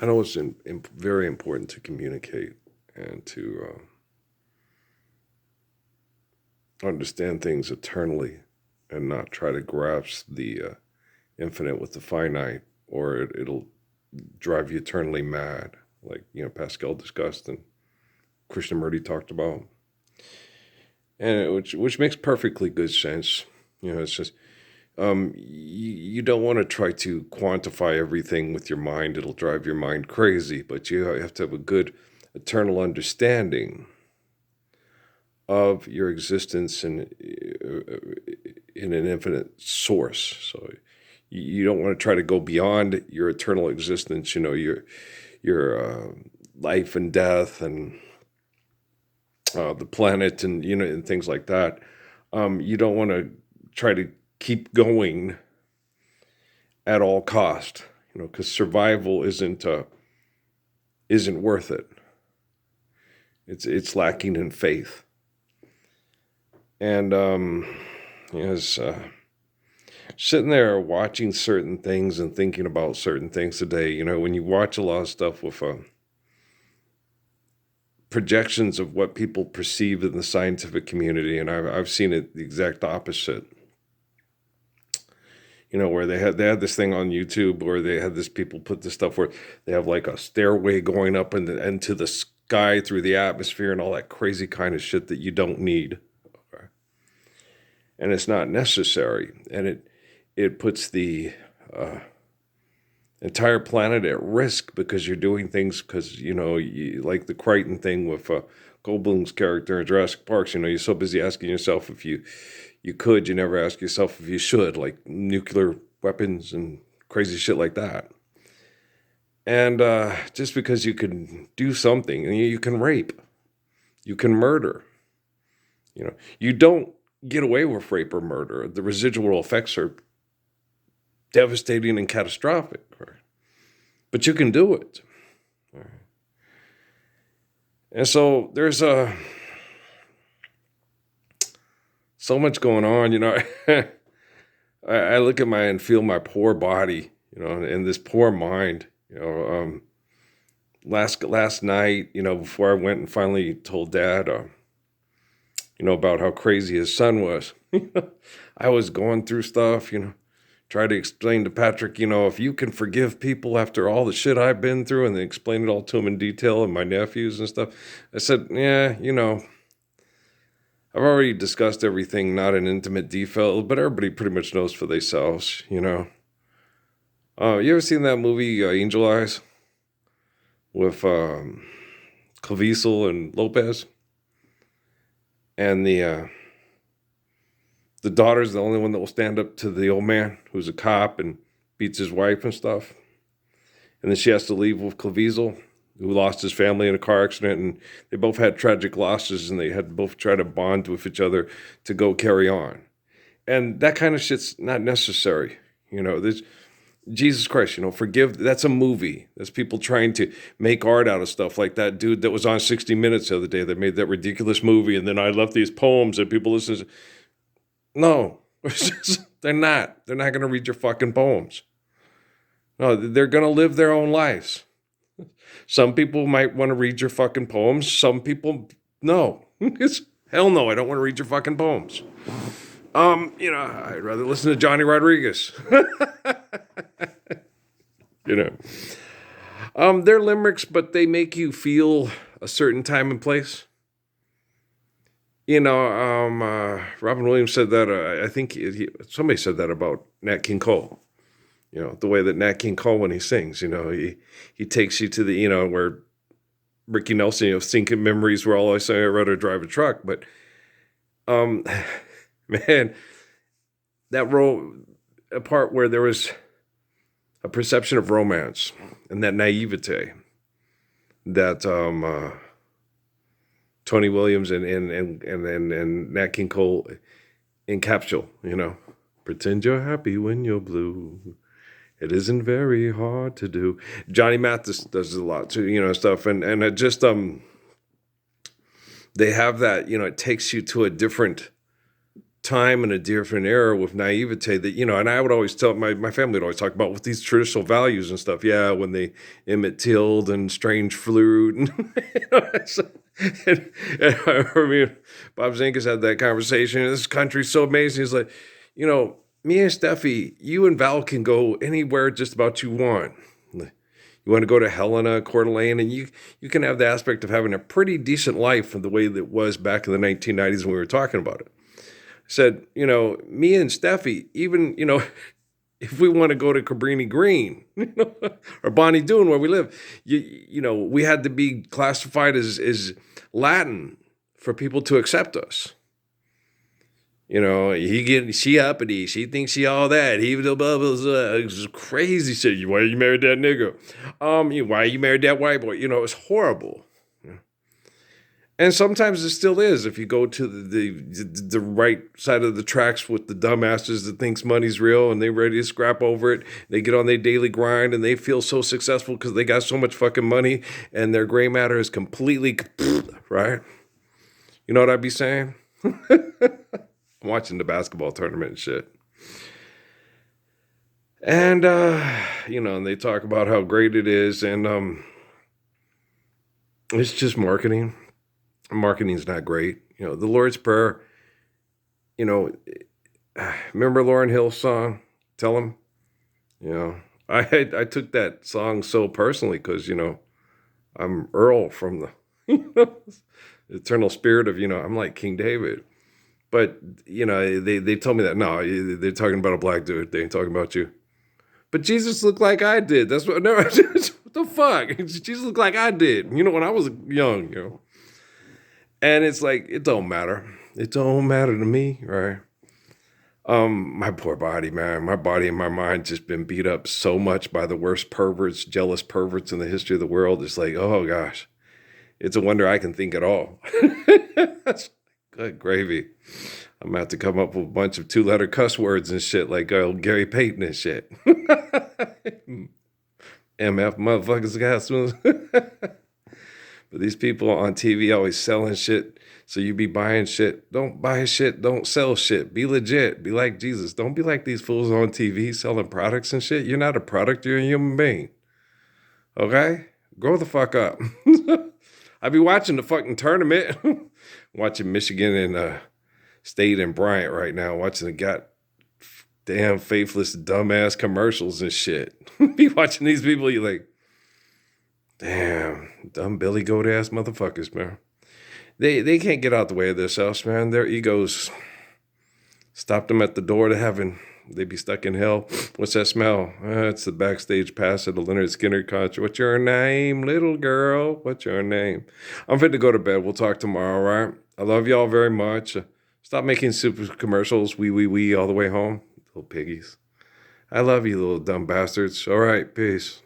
I know it's very important to communicate and to understand things eternally and not try to grasp the infinite with the finite, or it'll drive you eternally mad, like Pascal discussed and Krishnamurti talked about, and which makes perfectly good sense. It's just you don't want to try to quantify everything with your mind; it'll drive your mind crazy. But you have to have a good eternal understanding of your existence in an infinite source. So you don't want to try to go beyond your eternal existence. Your life and death and the planet and and things like that. You don't want to try to keep going at all cost. Because survival isn't worth it. It's lacking in faith. And yes, sitting there watching certain things and thinking about certain things today. When you watch a lot of stuff with projections of what people perceive in the scientific community, and I've seen it the exact opposite. Where they had this thing on YouTube where they had this people put this stuff where they have like a stairway going up into the sky through the atmosphere and all that crazy kind of shit that you don't need. Okay? And it's not necessary, and it puts the entire planet at risk because you're doing things because like the Crichton thing with Goldblum's character in Jurassic Park. You're so busy asking yourself if you could, you never ask yourself if you should, like nuclear weapons and crazy shit like that. And just because you can do something, you can rape, you can murder. You don't get away with rape or murder. The residual effects are devastating and catastrophic. But you can do it. And so there's so much going on. I look at and feel my poor body, and this poor mind. Last night, before I went and finally told Dad, about how crazy his son was. I was going through stuff, try to explain to Patrick, if you can forgive people after all the shit I've been through, and then explain it all to him in detail and my nephews and stuff. I said, yeah, I've already discussed everything, not in intimate detail, but everybody pretty much knows for themselves, You ever seen that movie, Angel Eyes, with Caviezel and Lopez? And the daughter's the only one that will stand up to the old man who's a cop and beats his wife and stuff. And then she has to leave with Caviezel, who lost his family in a car accident, and they both had tragic losses, and they had to both try to bond with each other to go carry on. And that kind of shit's not necessary. There's Jesus Christ, forgive. That's a movie. That's people trying to make art out of stuff, like that dude that was on 60 Minutes the other day that made that ridiculous movie, and then I left these poems and people listen to. No, they're not. They're not going to read your fucking poems. No, they're going to live their own lives. Some people might want to read your fucking poems. Some people, no. Hell no, I don't want to read your fucking poems. I'd rather listen to Johnny Rodriguez. They're limericks, but they make you feel a certain time and place. Robin Williams said that, I think somebody said that about Nat King Cole. The way that Nat King Cole, when he sings, he takes you to the, where Ricky Nelson, sinking memories where all I say, I'd rather drive a truck. But, man, a part where there was a perception of romance and that naivete that Tony Williams and Nat King Cole encapsulate, pretend you're happy when you're blue. It isn't very hard to do. Johnny Mathis does a lot too, stuff. And it just, they have that, it takes you to a different time and a different era with naivete that, and I would always tell my family would always talk about with these traditional values and stuff. Yeah, when they Emmett Tilled and strange flute and, and I remember Bob Zinkus had that conversation. This country's so amazing. He's like, me and Steffi, you and Val can go anywhere just about you want. You want to go to Helena, Coeur d'Alene, and you can have the aspect of having a pretty decent life the way that it was back in the 1990s when we were talking about it. I said, me and Steffi, even, if we want to go to Cabrini Green, or Bonnie Doon where we live, we had to be classified as Latin for people to accept us. She uppity. She thinks she all that. He was crazy shit. Why you married that nigga? Why you married that white boy? It's horrible. And sometimes it still is. If you go to the right side of the tracks with the dumbasses that thinks money's real and they're ready to scrap over it, they get on their daily grind and they feel so successful because they got so much fucking money and their gray matter is completely right. You know what I'd be saying? I'm watching the basketball tournament and shit. And, and they talk about how great it is. And it's just marketing. Marketing's not great. The Lord's Prayer, remember Lauryn Hill's song, Tell Him? I took that song so personally because, I'm Earl from the eternal spirit of, I'm like King David. But, they told me that, no, they're talking about a black dude. They ain't talking about you. But Jesus looked like I did. That's what, no, what the fuck? Jesus looked like I did, when I was young, And it's like, it don't matter. It don't matter to me, right? My poor body, man. My body and my mind just been beat up so much by the worst perverts, jealous perverts in the history of the world. It's like, oh gosh. It's a wonder I can think at all. Good gravy. I'm going to have to come up with a bunch of 2-letter cuss words and shit like Gary Payton and shit. MF motherfuckers got But these people on TV always selling shit. So you be buying shit. Don't buy shit. Don't sell shit. Be legit. Be like Jesus. Don't be like these fools on TV selling products and shit. You're not a product. You're a human being. Okay? Grow the fuck up. I be watching the fucking tournament. Watching Michigan and State and Bryant right now. Watching the damn faithless dumbass commercials and shit. Be watching these people. You're like, damn, dumb Billy Goat ass motherfuckers, man. They can't get out the way of themselves, man. Their egos stopped them at the door to heaven. They'd be stuck in hell. What's that smell? It's the backstage pass at the Leonard Skinner concert. What's your name, little girl? What's your name? I'm fit to go to bed. We'll talk tomorrow, all right? I love y'all very much. Stop making super commercials, wee, all the way home. Little piggies. I love you, little dumb bastards. All right, peace.